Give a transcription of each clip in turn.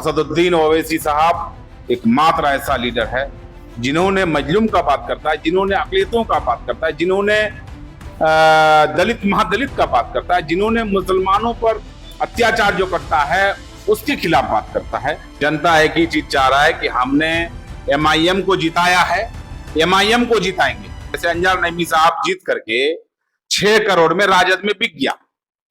असदुद्दीन ओवैसी साहब एकमात्र ऐसा लीडर है जिन्होंने मजलूम का बात करता है, जिन्होंने अक़लियतों का बात करता है, जिन्होंने दलित महादलित का बात करता है, जिन्होंने मुसलमानों पर अत्याचार जो करता है उसके खिलाफ बात करता है। जनता एक ही चीज चाह रहा है कि हमने एमआईएम को जिताया है, एमआईएम को जिताएंगे। जैसे अंजार नईमी साहब जीत करके 6 करोड़ में राजद में बिक गया।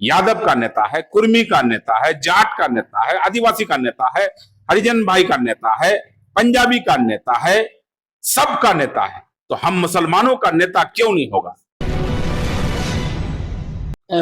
यादव का नेता है, कुर्मी का नेता है, जाट का नेता है, आदिवासी का नेता है, हरिजन भाई का नेता है, पंजाबी का नेता है, सबका नेता है, तो हम मुसलमानों का नेता क्यों नहीं होगा।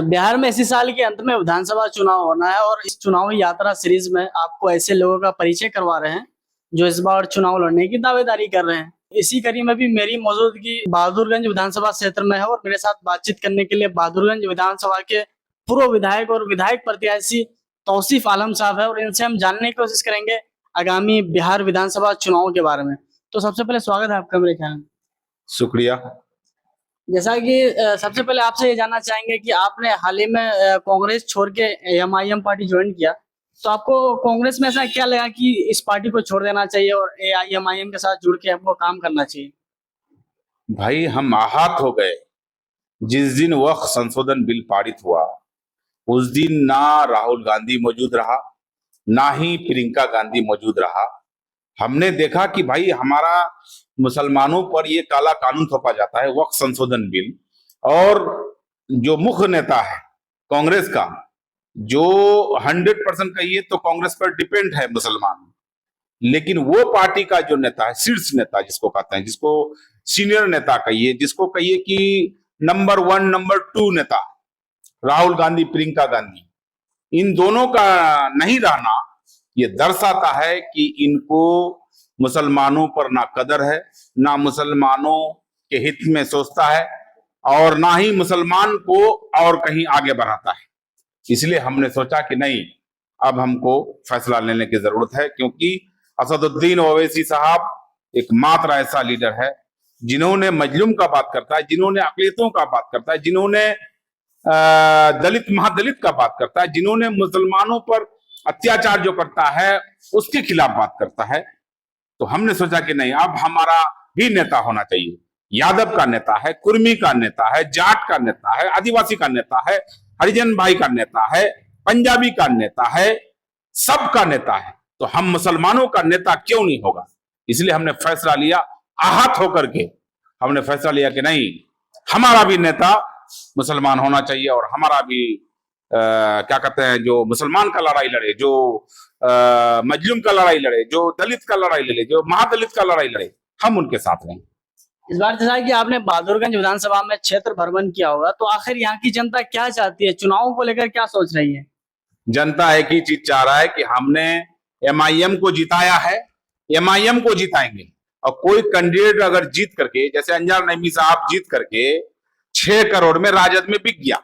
बिहार में इसी साल के अंत में विधानसभा चुनाव होना है और इस चुनावी यात्रा सीरीज में आपको ऐसे लोगों का परिचय करवा रहे हैं जो इस बार चुनाव लड़ने की दावेदारी कर रहे हैं। इसी कड़ी में भी मेरी मौजूदगी बहादुरगंज विधानसभा क्षेत्र में है और मेरे साथ बातचीत करने के लिए बहादुरगंज विधानसभा के पूर्व विधायक और विधायक प्रत्याशी तौसीफ आलम साहब है और इनसे हम जानने की कोशिश करेंगे आगामी बिहार विधानसभा चुनाव के बारे में। तो सबसे पहले स्वागत है आपका मेरे ख्याल में। शुक्रिया। जैसा कि सबसे पहले आपसे ये जानना चाहेंगे कि आपने हाल ही में कांग्रेस छोड़ के एमआईएम पार्टी ज्वाइन किया, तो आपको कांग्रेस में ऐसा क्या लगा कि इस पार्टी को छोड़ देना चाहिए और एआईएमआईएम के साथ जुड़ के हमको काम करना चाहिए? भाई हम आहत हो गए जिस दिन वह संशोधन बिल पारित हुआ, उस दिन ना राहुल गांधी मौजूद रहा, ना ही प्रियंका गांधी मौजूद रहा। हमने देखा कि भाई हमारा मुसलमानों पर ये काला कानून थोपा जाता है, वक्फ संशोधन बिल, और जो मुख्य नेता है कांग्रेस का, जो 100% कहिए तो कांग्रेस पर डिपेंड है मुसलमान, लेकिन वो पार्टी का जो नेता है, शीर्ष नेता जिसको कहते हैं, जिसको सीनियर नेता कहिए, जिसको कहिए कि नंबर 1 नंबर 2 नेता, राहुल गांधी प्रियंका गांधी, इन दोनों का नहीं रहना ये दर्शाता है कि इनको मुसलमानों पर ना कदर है, ना मुसलमानों के हित में सोचता है और ना ही मुसलमान को और कहीं आगे बढ़ाता है। इसलिए हमने सोचा कि नहीं, अब हमको फैसला लेने की जरूरत है, क्योंकि असदुद्दीन ओवैसी साहब एकमात्र ऐसा लीडर है जिन्होंने मजलूम का बात करता है, जिन्होंने अक़लियतों का बात करता है, जिन्होंने दलित महादलित का बात करता है, जिन्होंने मुसलमानों पर अत्याचार जो करता है उसके खिलाफ बात करता है। तो हमने सोचा कि नहीं, अब हमारा भी नेता होना चाहिए। यादव का नेता है, कुर्मी का नेता है, जाट का नेता है, आदिवासी का नेता है, हरिजन भाई का नेता है, पंजाबी का नेता है, सबका नेता है, तो हम मुसलमानों का नेता क्यों नहीं होगा। इसलिए हमने फैसला लिया, आहत होकर के हमने फैसला लिया कि नहीं, हमारा भी नेता मुसलमान होना चाहिए और हमारा भी क्या कहते हैं, जो मुसलमान का लड़ाई लड़े, जो मजलूम का लड़ाई लड़े, जो दलित का लड़ाई लड़े, जो महादलित का लड़ाई लड़े, हम उनके साथ रहें। इस बार जैसा कि आपने बहादुरगंज विधानसभा में क्षेत्र भ्रमण किया होगा, तो आखिर यहाँ की जनता क्या चाहती है, चुनाव को लेकर क्या सोच रही है? जनता एक ही चीज चाह रहा है कि हमने एमआईएम को जिताया है, एमआईएम को जिताएंगे। और कोई कैंडिडेट अगर जीत करके, जैसे अंजार नईमी साहब जीत करके 6 करोड़ में राजद में बिक गया,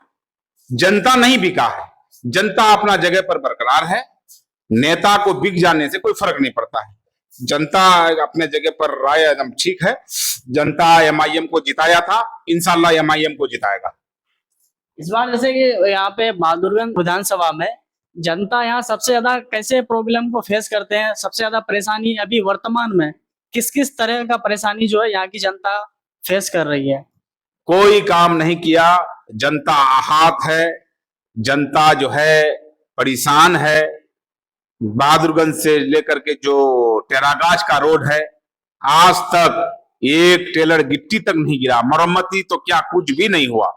जनता नहीं बिका है, जनता अपना जगह पर बरकरार है। नेता को बिक जाने से कोई फर्क नहीं पड़ता है, जनता अपने जगह पर राय एकदम ठीक है। जनता एमआईएम को जिताया था, इंशाल्लाह एमआईएम को जिताएगा। इस बार जैसे कि यहाँ पे बहादुरगंज विधानसभा में जनता यहाँ सबसे ज्यादा कैसे प्रॉब्लम को फेस करते हैं, सबसे ज्यादा परेशानी अभी वर्तमान में किस किस तरह का परेशानी जो है यहाँ की जनता फेस कर रही है? कोई काम नहीं किया, जनता आहत है, जनता जो है परेशान है। बहादुरगंज से लेकर के जो टेरागाछ का रोड है, आज तक एक टेलर गिट्टी तक नहीं गिरा, मरम्मती तो क्या कुछ भी नहीं हुआ।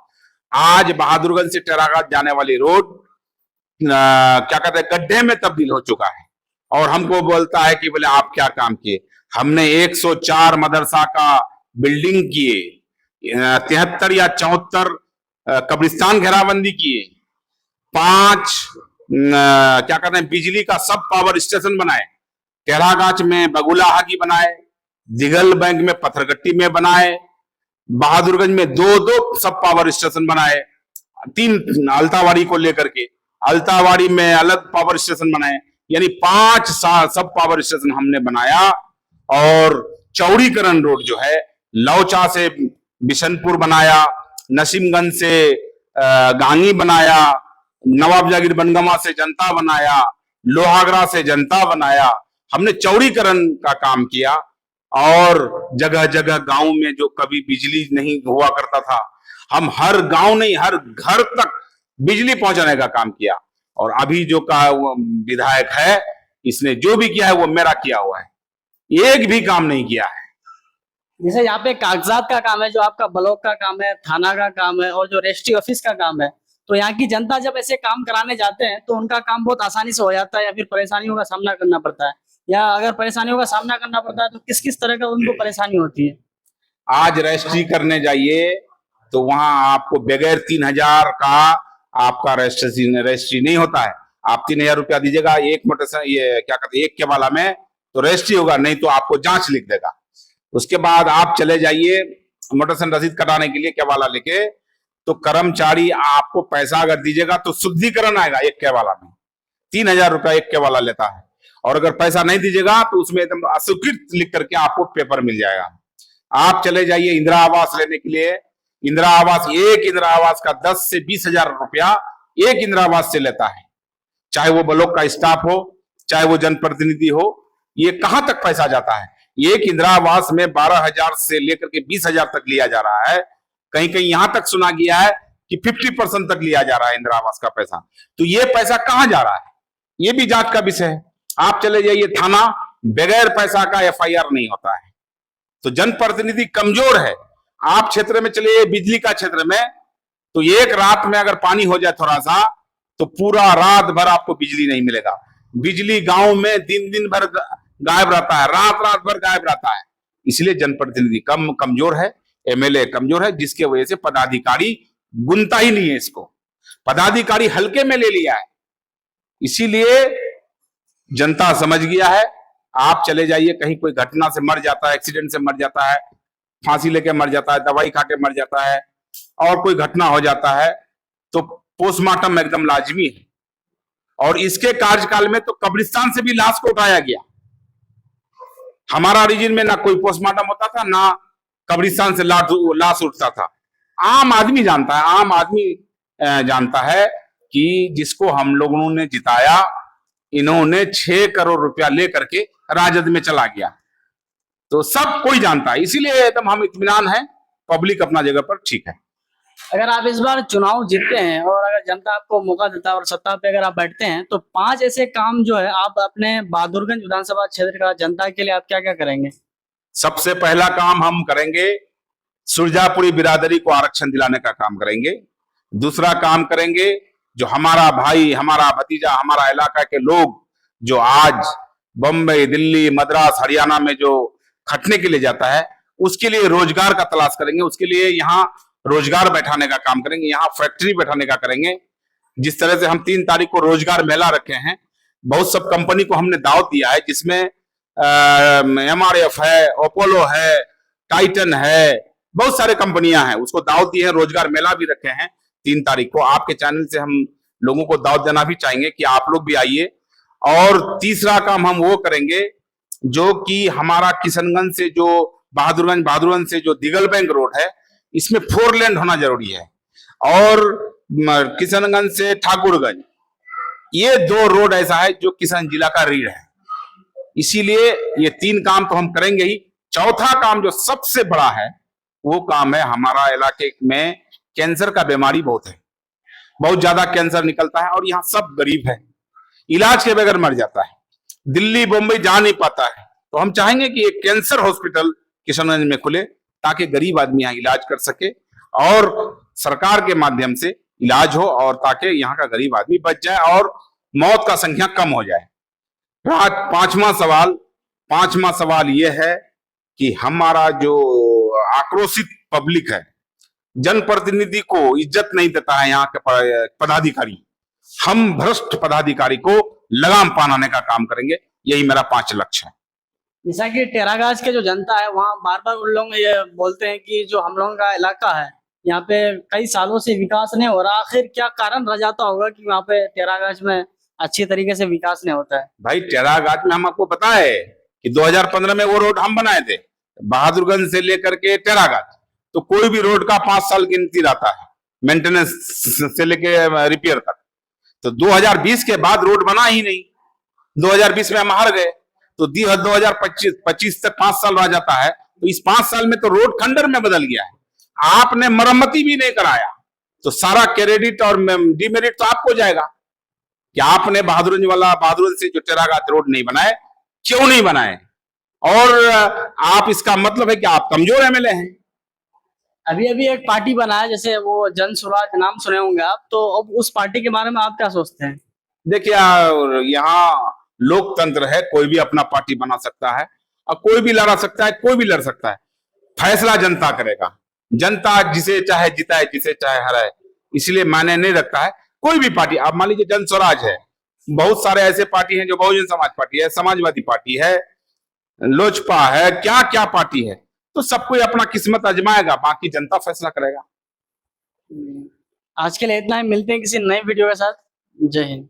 आज बहादुरगंज से टेरागाछ जाने वाली रोड क्या कहते हैं, गड्ढे में तब्दील हो चुका है। और हमको बोलता है कि बोले आप क्या काम किए। हमने 104 मदरसा का बिल्डिंग किए, 73 या 74 कब्रिस्तान घेराबंदी किए, 5 क्या कहते हैं बिजली का सब पावर स्टेशन बनाए, टेरागाछ में बगुलाहा की बनाए, दिगल बैंक में पत्थरगट्टी में बनाए, बहादुरगंज में 2 सब पावर स्टेशन बनाए, 3 अल्तावाड़ी को लेकर के, अल्तावाड़ी में अलग पावर स्टेशन बनाए, यानी 5 सब पावर स्टेशन हमने बनाया। और चौड़ीकरण रोड जो है, लौचा से बिशनपुर बनाया, नसीमगंज से गांगी बनाया, नवाब जागीर बनगमा से जनता बनाया, लोहागड़ा से जनता बनाया, हमने चौड़ीकरण का काम किया और जगह जगह गांव में जो कभी बिजली नहीं हुआ करता था, हम हर गांव नहीं हर घर तक बिजली पहुंचाने का काम किया। और अभी जो का वो विधायक है, इसने जो भी किया है वो मेरा किया हुआ है, एक भी काम नहीं किया है। जैसे यहाँ पे कागजात का काम है, जो आपका ब्लॉक का काम है, थाना का काम है और जो रजिस्ट्री ऑफिस का काम है, तो यहाँ की जनता जब ऐसे काम कराने जाते हैं तो उनका काम बहुत आसानी से हो जाता है या फिर परेशानियों का सामना करना पड़ता है? या अगर परेशानियों का सामना करना पड़ता है तो किस किस तरह का उनको परेशानी होती है? आज रजिस्ट्री करने जाइए तो वहां आपको बगैर 3,000 का आपका रजिस्ट्री नहीं होता है। आप 3,000 रुपया दीजिएगा, एक मोटर ये क्या कहते हैं, एक केवाला में तो रजिस्ट्री होगा, नहीं तो आपको जांच लिख देगा। उसके बाद आप चले जाइए मोटर रसीद कटाने के लिए केवाला लेके, तो कर्मचारी आपको पैसा अगर दीजिएगा तो शुद्धिकरण आएगा एक केवाला में, 3,000 रुपया एक केवाला लेता है। और अगर पैसा नहीं दीजिएगा तो उसमें एकदम अस्वीकृत लिख करके आपको पेपर मिल जाएगा। आप चले जाइए इंदिरा आवास लेने के लिए, इंदिरा आवास, एक इंदिरा आवास का 10 से 20,000 रुपया एक इंदिरा आवास से लेता है, चाहे वो ब्लॉक का स्टाफ हो, चाहे वो जनप्रतिनिधि हो। ये कहां तक पैसा जाता है? एक इंदिरा आवास में 12,000 से लेकर के 20,000 तक लिया जा रहा है। कहीं कहीं यहां तक सुना गया है कि 50% तक लिया जा रहा है इंदिरा आवास का पैसा। तो ये पैसा कहां जा रहा है, ये भी जांच का विषय है। आप चले जाइए थाना, बगैर पैसा का FIR नहीं होता है। तो जनप्रतिनिधि कमजोर है। आप क्षेत्र में चलिए, बिजली का क्षेत्र में, तो एक रात में अगर पानी हो जाए थोड़ा सा तो पूरा रात भर आपको बिजली नहीं मिलेगा। बिजली गांव में दिन दिन भर गायब रहता है, रात रात भर गायब रहता है। इसलिए जनप्रतिनिधि कमजोर है, MLA कमजोर है, जिसके वजह से पदाधिकारी गुनता ही नहीं है इसको, पदाधिकारी हल्के में ले लिया है। इसीलिए जनता समझ गया है। आप चले जाइए, कहीं कोई घटना से मर जाता है, एक्सीडेंट से मर जाता है, फांसी लेके मर जाता है, दवाई खा के मर जाता है, और कोई घटना हो जाता है तो पोस्टमार्टम एकदम लाजमी है। और इसके कार्यकाल में तो कब्रिस्तान से भी लाश को उठाया गया। हमारा रीजन में ना कोई पोस्टमार्टम होता था, ना कब्रिस्तान से लाश उठता था। आम आदमी जानता है, आम आदमी जानता है कि जिसको हम लोगों ने जिताया, इन्होंने 6 करोड़ रुपया लेकर के राजद में चला गया, तो सब कोई जानता है। इसीलिए एकदम हम इत्मीनान है, पब्लिक अपना जगह पर ठीक है। अगर आप इस बार चुनाव जीतते हैं और अगर जनता आपको मौका देता है और सत्ता पे अगर आप बैठते हैं, तो 5 ऐसे काम जो है आप अपने बहादुरगंज विधानसभा क्षेत्र का जनता के लिए आप क्या क्या करेंगे? सबसे पहला काम हम करेंगे, सुरजापुरी बिरादरी को आरक्षण दिलाने का काम करेंगे। दूसरा काम करेंगे, जो हमारा भाई, हमारा भतीजा, हमारा इलाका के लोग जो आज बम्बई, दिल्ली, मद्रास, हरियाणा में जो खटने के लिए जाता है, उसके लिए रोजगार का तलाश करेंगे। उसके लिए यहाँ रोजगार बैठाने का काम करेंगे, यहाँ फैक्ट्री बैठाने का करेंगे। जिस तरह से हम 3 तारीख को रोजगार मेला रखे हैं, बहुत सब कंपनी को हमने दावत दिया है, जिसमें MRF है, अपोलो है, टाइटन है, बहुत सारे कंपनियां हैं, उसको दावत दी है। रोजगार मेला भी रखे हैं 3 तारीख को। आपके चैनल से हम लोगों को दावत देना भी चाहेंगे कि आप लोग भी आइए। और तीसरा काम हम वो करेंगे, जो कि हमारा किशनगंज से जो बहादुरगंज से जो दिगल बैंक रोड है, इसमें 4 लेन होना जरूरी है। और किशनगंज से ठाकुरगंज, ये 2 रोड ऐसा है जो किशन जिला का रीढ़ है। इसीलिए ये 3 काम तो हम करेंगे ही। चौथा काम जो सबसे बड़ा है, वो काम है, हमारा इलाके में कैंसर का बीमारी बहुत है, बहुत ज्यादा कैंसर निकलता है और यहाँ सब गरीब है, इलाज के बगैर मर जाता है, दिल्ली बम्बई जा नहीं पाता है। तो हम चाहेंगे कि एक कैंसर हॉस्पिटल किशनगंज में खुले, ताकि गरीब आदमी यहाँ इलाज कर सके और सरकार के माध्यम से इलाज हो, और ताकि यहाँ का गरीब आदमी बच जाए और मौत का संख्या कम हो जाए। पांचवा सवाल यह है कि हमारा जो आक्रोशित पब्लिक है, जनप्रतिनिधि को इज्जत नहीं देता है यहाँ के पदाधिकारी, हम भ्रष्ट पदाधिकारी को लगाम पहनाने का काम करेंगे। यही मेरा 5 लक्ष्य है। जैसा कि टेरागाज के जो जनता है, वहाँ बार बार उन लोग ये बोलते हैं कि जो हम लोगों का इलाका है, यहाँ पे कई सालों से विकास नहीं हो रहा। आखिर क्या कारण रह जाता होगा कि वहाँ पे टेरागाज में अच्छी तरीके से विकास नहीं होता है? भाई टेरागाज में हम आपको पता है कि 2015 में वो रोड हम बनाए थे, बहादुरगंज से लेकर के टेरागाज, तो कोई भी रोड का 5 साल गिनती रहता है, मेंटेनेंस से लेके रिपेयर तक। तो 2020 के बाद रोड बना ही नहीं, 2020 में हम हार गए, तो 2025 तक 5 साल रह जाता है, तो इस 5 साल में तो रोड खंडर में बदल गया है। आपने मरम्मती भी नहीं कराया, तो सारा क्रेडिट और डिमेरिट तो आपको जाएगा कि आपने बहादुरगंज से जो टेरागात रोड नहीं बनाए, क्यों नहीं बनाए, और आप इसका मतलब है कि आप कमजोर एमएलए हैं। अभी अभी एक पार्टी बना है, जैसे वो जन स्वराज, नाम सुने होंगे आप, तो अब उस पार्टी के बारे में आप क्या सोचते हैं? देखिए, यहाँ लोकतंत्र है, कोई भी अपना पार्टी बना सकता है और कोई भी लड़ा सकता है, कोई भी लड़ सकता है। फैसला जनता करेगा, जनता जिसे चाहे जिताए, जिसे चाहे हराए, इसलिए मायने नहीं रखता है कोई भी पार्टी। आप मान लीजिए जन स्वराज है, बहुत सारे ऐसे पार्टी हैं, जो बहुजन समाज पार्टी है, समाजवादी पार्टी है, लोजपा है, क्या क्या पार्टी है, तो सब कोई अपना किस्मत आजमाएगा, बाकी जनता फैसला करेगा। आज के लिए इतना ही, मिलते हैं किसी नए वीडियो के साथ। जय हिंद।